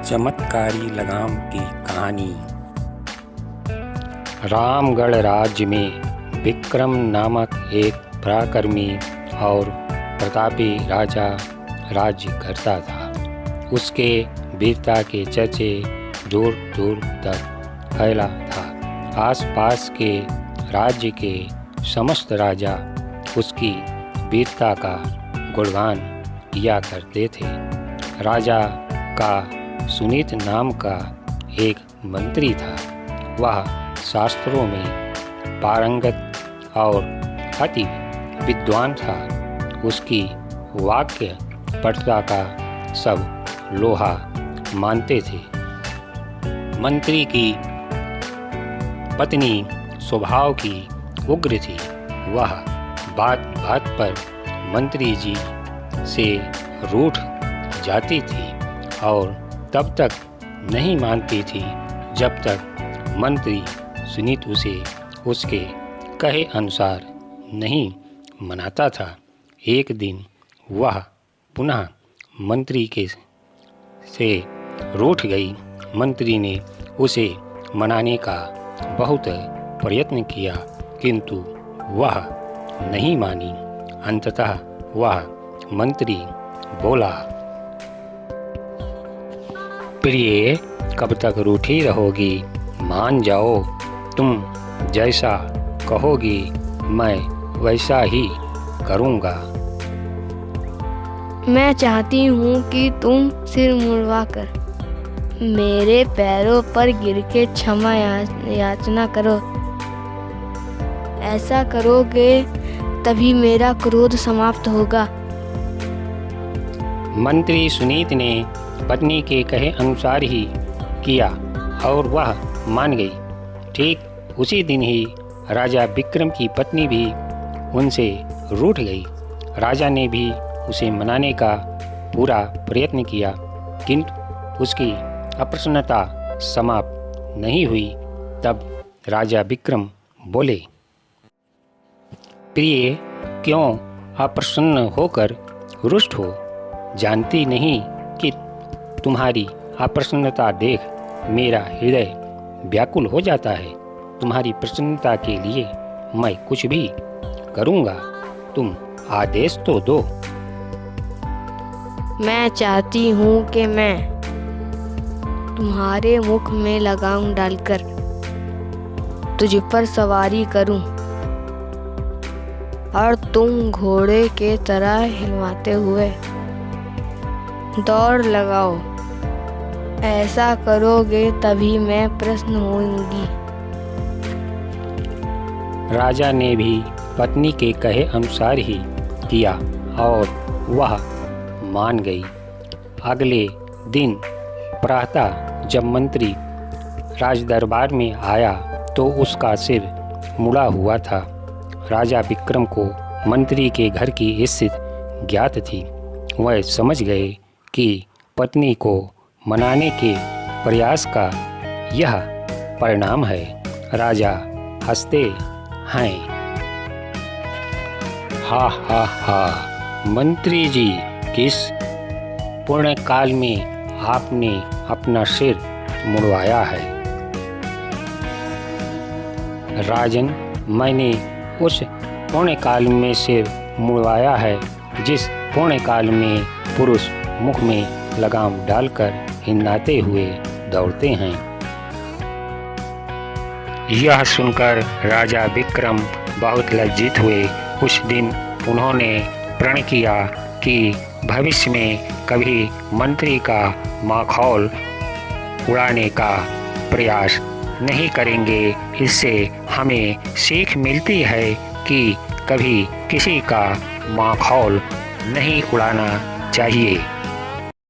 चमत्कारी लगाम की कहानी। रामगढ़ राज्य में विक्रम नामक एक पराक्रमी और प्रतापी राजा राज्य करता था। उसके वीरता के चर्चे दूर दूर तक फैला था। आसपास के राज्य के समस्त राजा उसकी वीरता का गुणगान किया करते थे। राजा का सुनीत नाम का एक मंत्री था। वह शास्त्रों में पारंगत और अति विद्वान था। उसकी वाक्य पटुता का सब लोहा मानते थे। मंत्री की पत्नी स्वभाव की उग्र थी। वह बात बात पर मंत्री जी से रूठ जाती थी और तब तक नहीं मानती थी जब तक मंत्री सुनीत उसे उसके कहे अनुसार नहीं मनाता था। एक दिन वह पुनः मंत्री के से रूठ गई। मंत्री ने उसे मनाने का बहुत प्रयत्न किया किंतु वह नहीं मानी। अंततः वह मंत्री बोला, प्रिय, कब तक रूठी रहोगी? मान जाओ, तुम जैसा कहोगी मैं वैसा ही करूँगा। मैं चाहती हूँ कि तुम सिर मुड़वाकर मेरे पैरों पर गिर के क्षमा याचना करो। ऐसा करोगे तभी मेरा क्रोध समाप्त होगा। मंत्री सुनीत ने पत्नी के कहे अनुसार ही किया और वह मान गई। ठीक उसी दिन ही राजा विक्रम की पत्नी भी उनसे रूठ गई। राजा ने भी उसे मनाने का पूरा प्रयत्न किया किंतु उसकी अप्रसन्नता समाप्त नहीं हुई। तब राजा विक्रम बोले, प्रिय, क्यों अप्रसन्न होकर रुष्ट हो? जानती नहीं कि तुम्हारी अप्रसन्नता देख मेरा हृदय व्याकुल हो जाता है। तुम्हारी प्रसन्नता के लिए मैं कुछ भी करूँगा। तुम आदेश तो दो। मैं चाहती हूँ कि मैं तुम्हारे मुख में लगाम डालकर तुझ पर सवारी करूं और तुम घोड़े के तरह हिलवाते हुए दौड़ लगाओ। ऐसा करोगे तभी मैं प्रसन्न होऊंगी। राजा ने भी पत्नी के कहे अनुसार ही किया और वह मान गई। अगले दिन प्रातः जब मंत्री राजदरबार में आया तो उसका सिर मुड़ा हुआ था। राजा विक्रम को मंत्री के घर की स्थिति ज्ञात थी। वह समझ गए कि पत्नी को मनाने के प्रयास का यह परिणाम है। राजा हंसते हैं, हा हा हा, मंत्री जी, किस पुण्य काल में आपने अपना सिर मुड़वाया है? राजन, मैंने उस पुण्य काल में सिर मुड़वाया है जिस पुण्य काल में पुरुष मुख में लगाम डालकर हिन्नाते हुए दौड़ते हैं। यह सुनकर राजा विक्रम बहुत लज्जित हुए। उस दिन उन्होंने प्रण किया कि भविष्य में कभी मंत्री का माखौल उड़ाने का प्रयास नहीं करेंगे। इससे हमें सीख मिलती है कि कभी किसी का माखौल नहीं उड़ाना चाहिए।